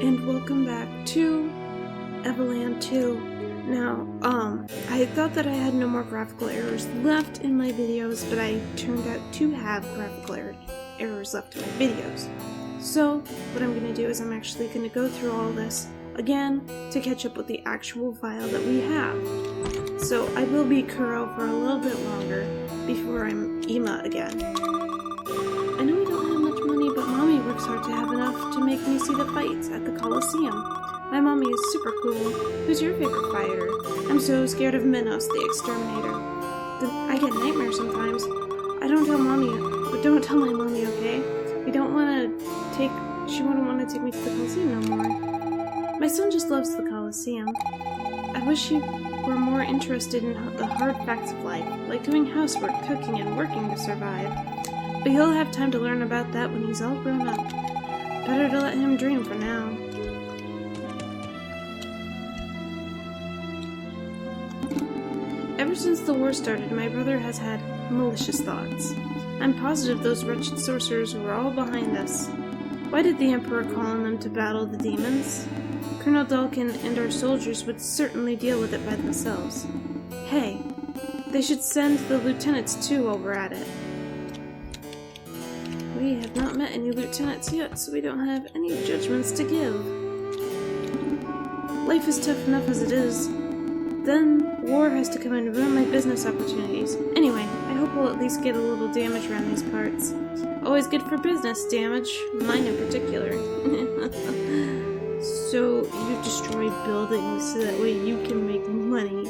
and welcome back to Evoland II. Now, I thought that I had no more graphical errors left in my videos, but I turned out to have graphical errors left in my videos. So, what I'm going to do is I'm actually going to go through all this again to catch up with the actual file that we have. So, I will be Kuro for a little bit longer before I'm Ima again. I know we don't have much money, but Mommy works hard to have enough to make me see the fights at the Coliseum. My mommy is super cool. Who's your favorite fighter? I'm so scared of Minos, the exterminator. I get nightmares sometimes. I don't tell Mommy, but don't tell my mommy, okay? She wouldn't want to take me to the Coliseum no more. My son just loves the Coliseum. I wish he were more interested in the hard facts of life, like doing housework, cooking, and working to survive. But he'll have time to learn about that when he's all grown up. Better to let him dream for now. Ever since the war started, my brother has had malicious thoughts. I'm positive those wretched sorcerers were all behind us. Why did the Emperor call on them to battle the demons? Colonel Dalkin and our soldiers would certainly deal with it by themselves. Hey, they should send the lieutenants too while we're at it. We have not met any lieutenants yet, so we don't have any judgments to give. Life is tough enough as it is. Then, war has to come and ruin my business opportunities. Anyway, I hope we'll at least get a little damage around these parts. Always good for business, damage. Mine in particular. So, you destroy buildings so that way you can make money.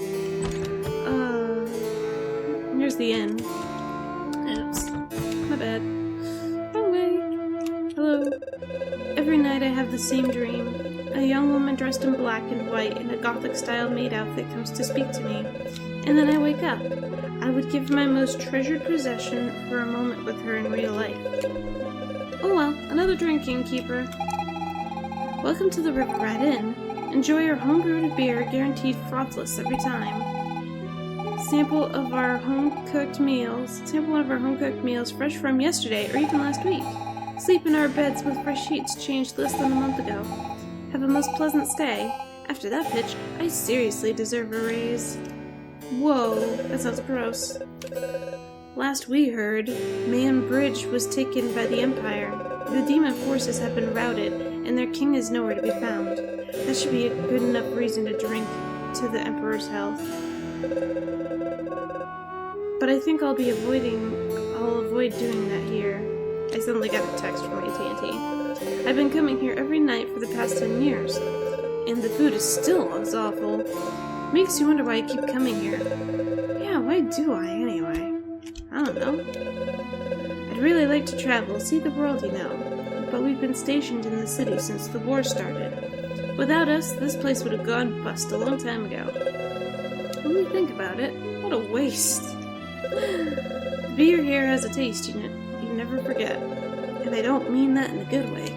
Here's the inn. Oops. My bad. Wrong way. Hello. Every night I have the same dream. A young woman dressed in black and white in a gothic-style maid outfit comes to speak to me. And then I wake up. I would give my most treasured possession for a moment with her in real life. Oh well, another drink, innkeeper. Welcome to the River Rat Inn. Enjoy your home-brewed beer, guaranteed frothless every time. Sample one of our home-cooked meals fresh from yesterday or even last week. Sleep in our beds with fresh sheets changed less than a month ago. Have a most pleasant stay. After that pitch, I seriously deserve a raise. Whoa, that sounds gross. Last we heard, Mayan Bridge was taken by the Empire. The demon forces have been routed, and their king is nowhere to be found. That should be a good enough reason to drink to the Emperor's health. But I think I'll avoid doing that here. I suddenly got a text from AT&T. I've been coming here every night for the past 10 years, and the food is still as awful. Makes you wonder why I keep coming here. Yeah, why do I anyway? I don't know. I'd really like to travel, see the world, you know, but we've been stationed in the city since the war started. Without us, this place would have gone bust a long time ago. When you think about it, what a waste. The beer here has a taste, you never forget. And I don't mean that in a good way.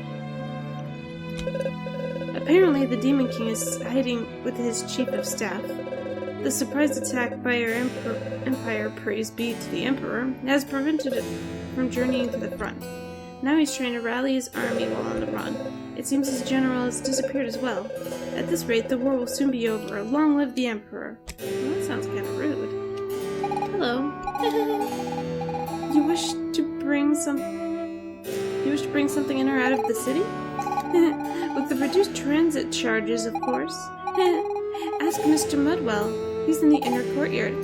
Apparently, the Demon King is hiding with his chief of staff. The surprise attack by our empire, praise be to the Emperor, has prevented it from journeying to the front. Now he's trying to rally his army while on the run. It seems his general has disappeared as well. At this rate, the war will soon be over. Long live the Emperor. Well, that sounds kind of rude. Hello. You wish to bring something in or out of the city? With the reduced transit charges, of course. Ask Mr. Mudwell. He's in the inner courtyard.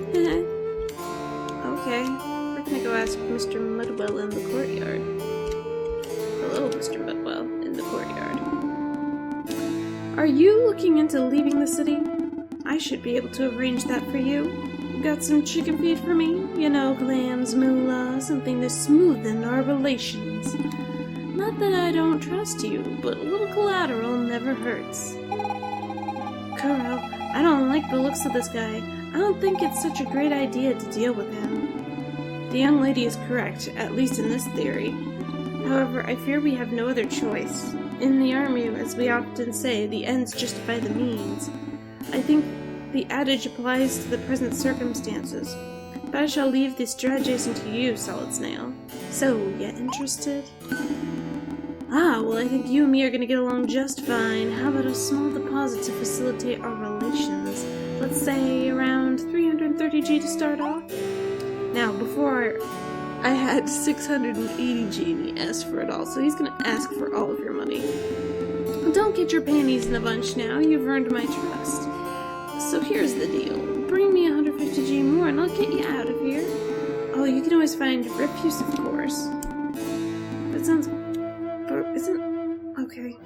Okay, we're gonna go ask Mr. Mudwell in the courtyard. Hello, Mr. Mudwell in the courtyard. Are you looking into leaving the city? I should be able to arrange that for you. Got some chicken feed for me? You know, clams, moolah, something to smoothen our relations. Not that I don't trust you, but a little collateral never hurts. Kuro, I don't like the looks of this guy. I don't think it's such a great idea to deal with him. The young lady is correct, at least in this theory. However, I fear we have no other choice. In the army, as we often say, the ends justify the means. I think the adage applies to the present circumstances. But I shall leave the strategizing to you, Solid Snail. So, yet interested? Ah, well, I think you and me are gonna get along just fine. How about a small deposit to facilitate our relations? Let's say around 330G to start off. Now, before I had 680G and he asked for it all, so he's gonna ask for all of your money. Don't get your panties in a bunch now, you've earned my trust. So here's the deal. Bring me 150G more and I'll get you out of here. Oh, you can always find refuse, of course. That sounds... but isn't... okay.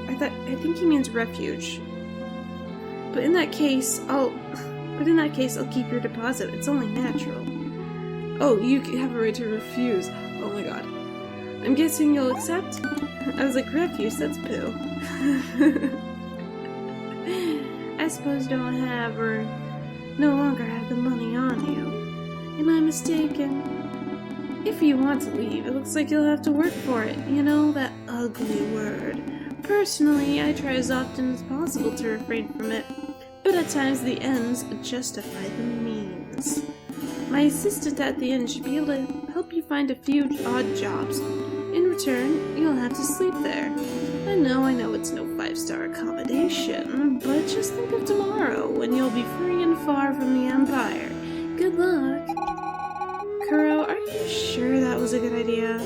I think he means refuge. But in that case, I'll keep your deposit. It's only natural. Oh, you have a right to refuse. Oh my god. I'm guessing you'll accept? I was like, refuse? That's poo. I suppose you don't have or no longer have the money on you. Am I mistaken? If you want to leave, it looks like you'll have to work for it. You know, that ugly word. Personally, I try as often as possible to refrain from it, but at times the ends justify the means. My assistant at the inn should be able to help you find a few odd jobs. In return, you'll have to sleep there. I know it's no 5-star accommodation, but just think of tomorrow when you'll be free and far from the Empire. Good luck. Kuro, are you sure that was a good idea?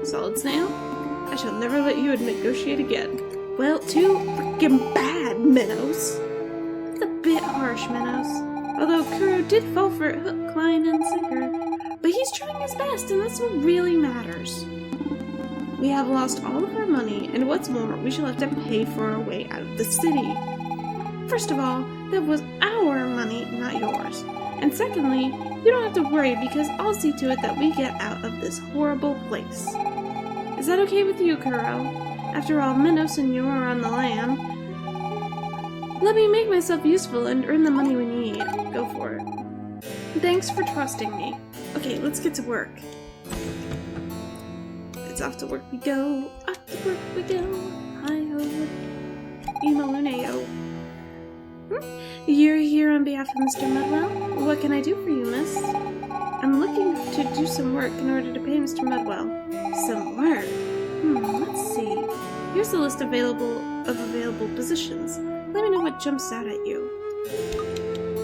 Solid Snail? I shall never let you negotiate again. Well, too frickin' bad, Minnows. That's a bit harsh, Minnows. Although Kuro did fall for it hook, line, and sinker. But he's trying his best, and that's what really matters. We have lost all of our money, and what's more, we shall have to pay for our way out of the city. First of all, that was our money, not yours. And secondly, you don't have to worry because I'll see to it that we get out of this horrible place. Is that okay with you, Kuro? After all, Minos and you are on the lam. Let me make myself useful and earn the money we need. Go for it. Thanks for trusting me. Okay, let's get to work. It's off to work we go. Off to work we go. Hi-ho. Imalune-o. You're here on behalf of Mr. Mudwell? What can I do for you, miss? I'm looking to do some work in order to pay Mr. Mudwell. Some work? Let's see. Here's the list of available positions. Let me know what jumps out at you.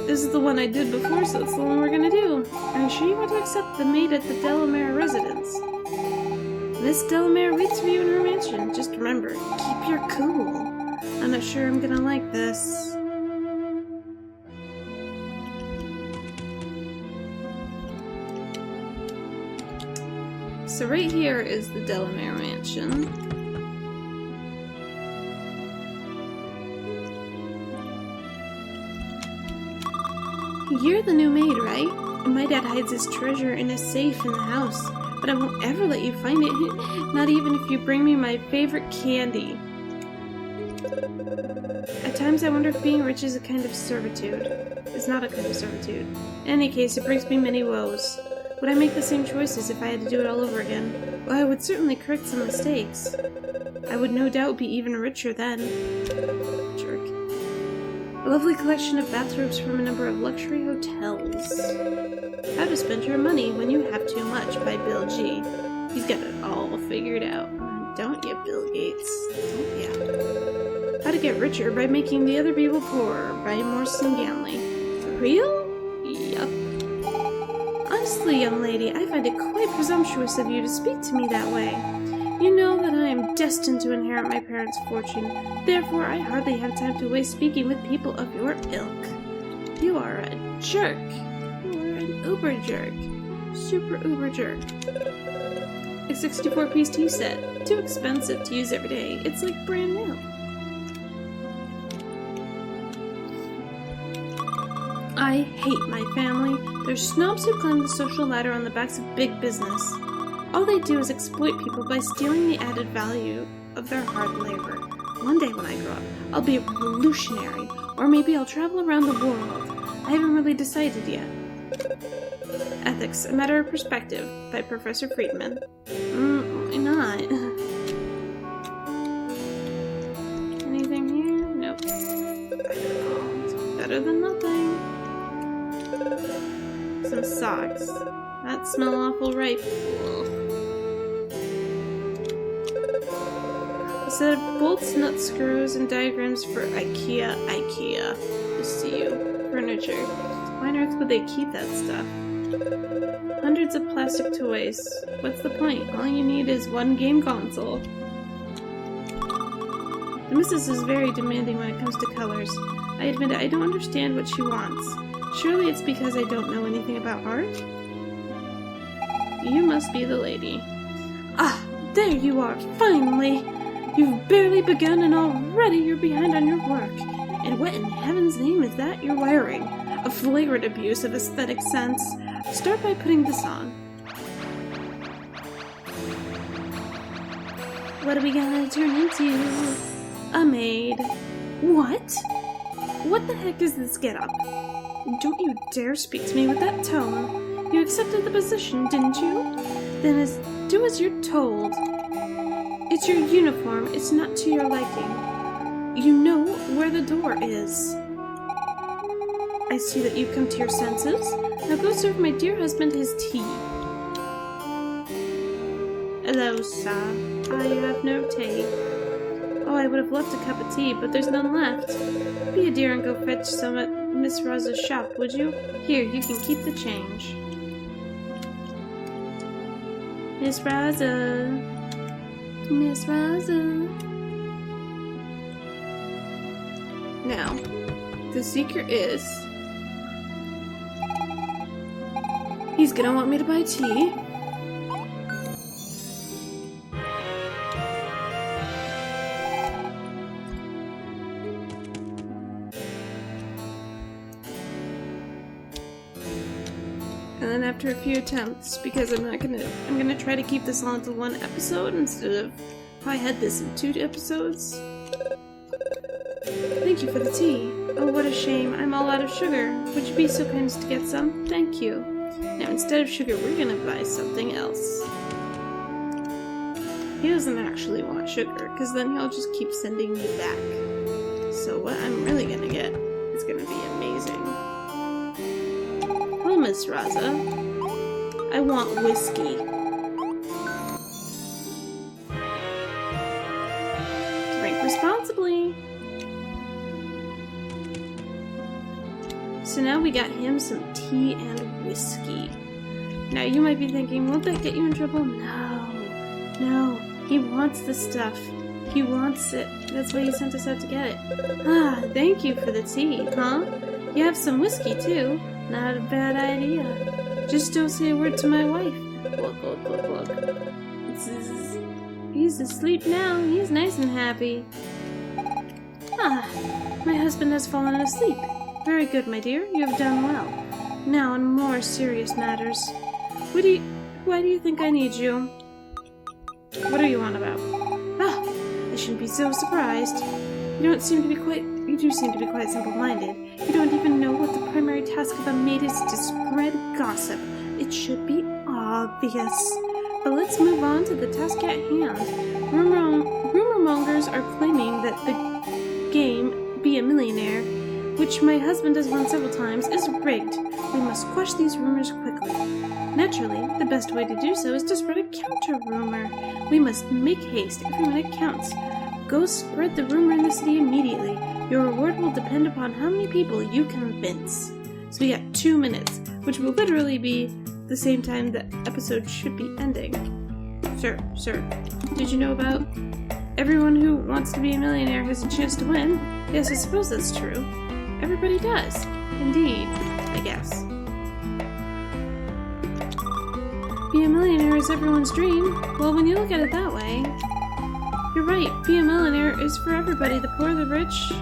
This is the one I did before, so it's the one we're gonna do. Are you sure you want to accept the maid at the Delamere residence? Miss Delamere waits for you in her mansion. Just remember, keep your cool. I'm not sure I'm gonna like this. So right here is the Delamere mansion. You're the new maid, right? My dad hides his treasure in a safe in the house, but I won't ever let you find it, not even if you bring me my favorite candy. At times I wonder if being rich is a kind of servitude. It's not a kind of servitude. In any case, it brings me many woes. Would I make the same choices if I had to do it all over again? Well, I would certainly correct some mistakes. I would no doubt be even richer then. Jerk. A lovely collection of bathrobes from a number of luxury hotels. How to spend your money when you have too much by Bill G. He's got it all figured out. Don't you, Bill Gates? Don't ya? How to get richer by making the other people poorer by Morrison Ganley. Real? Yup. Honestly, young lady, I find it quite presumptuous of you to speak to me that way. You know that I am destined to inherit my parents' fortune, therefore I hardly have time to waste speaking with people of your ilk. You are a jerk. You are an uber jerk. Super uber jerk. A 64-piece tea set. Too expensive to use every day. It's like brand new. I hate my family. They're snobs who climb the social ladder on the backs of big business. All they do is exploit people by stealing the added value of their hard labor. One day when I grow up, I'll be a revolutionary, or maybe I'll travel around the world. I haven't really decided yet. Ethics, A Matter of Perspective by Professor Friedman. Why not? Anything here? Nope. It's better than nothing. Some socks. That smell awful ripe. Instead of bolts, nuts, screws, and diagrams for IKEA, just see you, furniture. Why on earth would they keep that stuff? Hundreds of plastic toys. What's the point? All you need is one game console. The missus is very demanding when it comes to colors. I admit I don't understand what she wants. Surely it's because I don't know anything about art? You must be the lady. Ah, there you are, finally! You've barely begun and already you're behind on your work. And what in heaven's name is that you're wearing? A flagrant abuse of aesthetic sense. Start by putting this on. What are we gonna turn into? A maid. What? What the heck is this getup? Don't you dare speak to me with that tone. You accepted the position, didn't you? Then do as you're told. It's your uniform, it's not to your liking. You know where the door is. I see that you've come to your senses. Now go serve my dear husband his tea. Hello, sir. I have no tea. Oh, I would have loved a cup of tea, but there's none left. Be a dear and go fetch some at Miss Rosa's shop, would you? Here, you can keep the change. Miss Rosa. Miss Rosa. Now, the secret is... he's gonna want me to buy tea. And then after a few attempts, because I'm gonna try to keep this on to one episode instead of how I had this in 2 episodes. Thank you for the tea. Oh, what a shame. I'm all out of sugar. Would you be so kind as to get some? Thank you. Now, instead of sugar, we're gonna buy something else. He doesn't actually want sugar, because then he'll just keep sending me back. So what I'm really gonna get is gonna be amazing. Well, Miss Raza, I want whiskey. Drink responsibly. So now we got him some tea and whiskey. Now you might be thinking, won't that get you in trouble? No, he wants the stuff. He wants it. That's why he sent us out to get it. Ah, thank you for the tea, huh? You have some whiskey too. Not a bad idea. Just don't say a word to my wife. Look. He's asleep now. He's nice and happy. Ah, my husband has fallen asleep. Very good, my dear. You have done well. Now, on more serious matters. Why do you think I need you? What are you on about? Ah, I shouldn't be so surprised. You do seem to be quite simple-minded. You don't even know what the primary task of a maid is to spread gossip. It should be obvious. But let's move on to the task at hand. Rumor mongers are claiming that the game, Be a Millionaire, which my husband has won several times, is rigged. We must quash these rumors quickly. Naturally, the best way to do so is to spread a counter-rumor. We must make haste. Every minute counts. Go spread the rumor in the city immediately. Your reward will depend upon how many people you convince. So we got 2 minutes, which will literally be the same time the episode should be ending. Sir, did you know about everyone who wants to be a millionaire has a chance to win? Yes, I suppose that's true. Everybody does. Indeed, I guess. Be a millionaire is everyone's dream. Well, when you look at it that way, you're right. Be a millionaire is for everybody, the poor, the rich.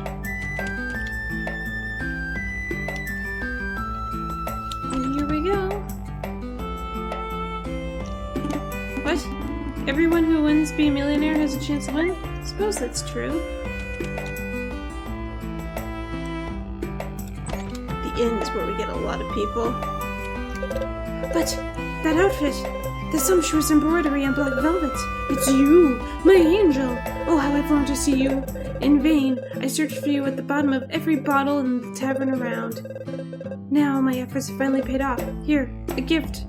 And here we go. What? Everyone who wins Be a Millionaire has a chance to win? Suppose that's true. The inn is where we get a lot of people. But that outfit, the sumptuous embroidery on black velvet, it's you, my angel. Oh, how I've longed to see you. In vain, I searched for you at the bottom of every bottle in the tavern around. Now my efforts have finally paid off. Here, a gift.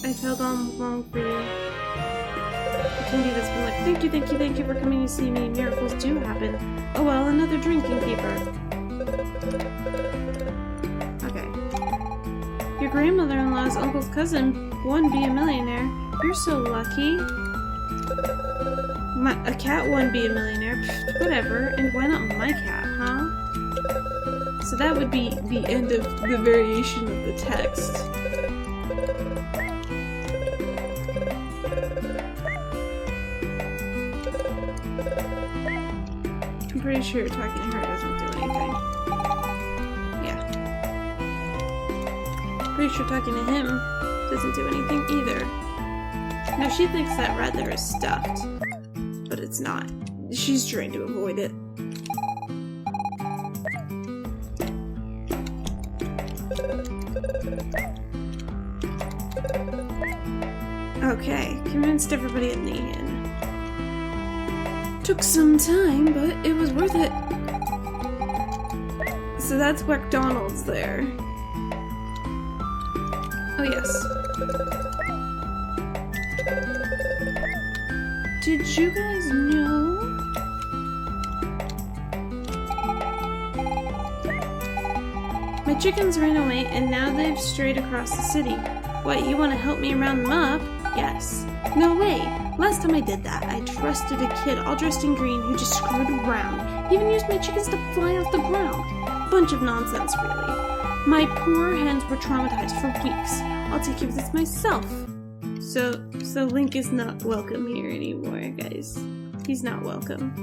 I've held on long for you. Candida's been like, thank you for coming to see me. Miracles do happen. Oh well, another drinking keeper. Okay. Your grandmother-in-law's uncle's cousin won Be a Millionaire. You're so lucky. A cat won Be a Millionaire. Pfft, whatever. And why not my cat, huh? So that would be the end of the variation of the text. I'm pretty sure talking to her doesn't do anything. Yeah. Pretty sure talking to him doesn't do anything either. Now she thinks that rat there is stuffed, but it's not. She's trying to avoid it. Okay, convinced everybody in the inn. Took some time, but it was worth it. So that's McDonald's there. Oh yes. Did you guys know? My chickens ran away and now they've strayed across the city. What, you want to help me round them up? Yes. No way! Last time I did that, I trusted a kid all dressed in green who just screwed around. He even used my chickens to fly off the ground. Bunch of nonsense, really. My poor hens were traumatized for weeks. I'll take care of this myself. So Link is not welcome here anymore, guys. He's not welcome.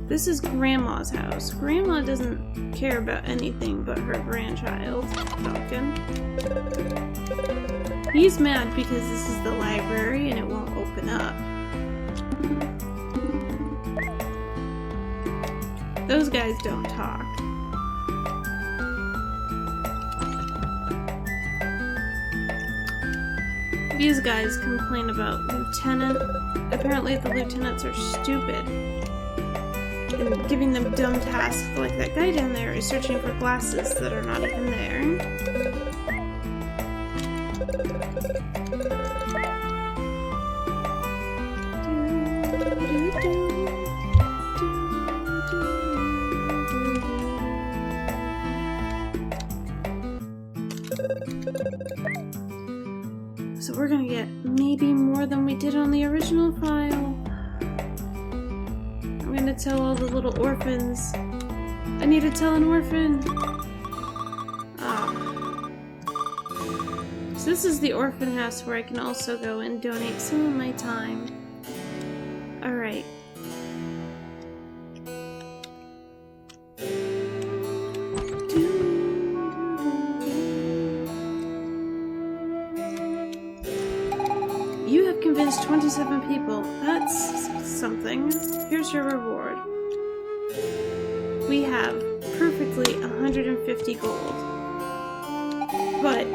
This is Grandma's house. Grandma doesn't care about anything but her grandchild, Falcon. He's mad because this is the library and it won't open up. Those guys don't talk. These guys complain about Lieutenant. Apparently the lieutenants are stupid. And giving them dumb tasks, like that guy down there is searching for glasses that are not even there. So we're gonna get maybe more than we did on the original file. I'm gonna tell all the little orphans. I need to tell an orphan. So this is the orphan house where I can also go and donate some of my time. Alright. You have convinced 27 people. That's something. Here's your reward. We have perfectly 150 gold. But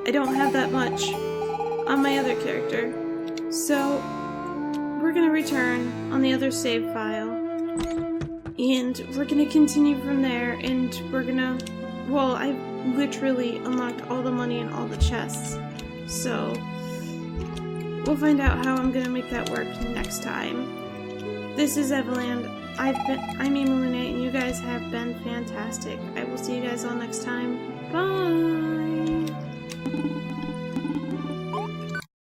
I don't have that much on my other character. So we're gonna return on the other save file. And we're gonna continue from there, and we're gonna... Well, I've literally unlocked all the money in all the chests. So we'll find out how I'm gonna make that work next time. This is Evoland. I'm Imalune, and you guys have been fantastic. I will see you guys all next time. Bye!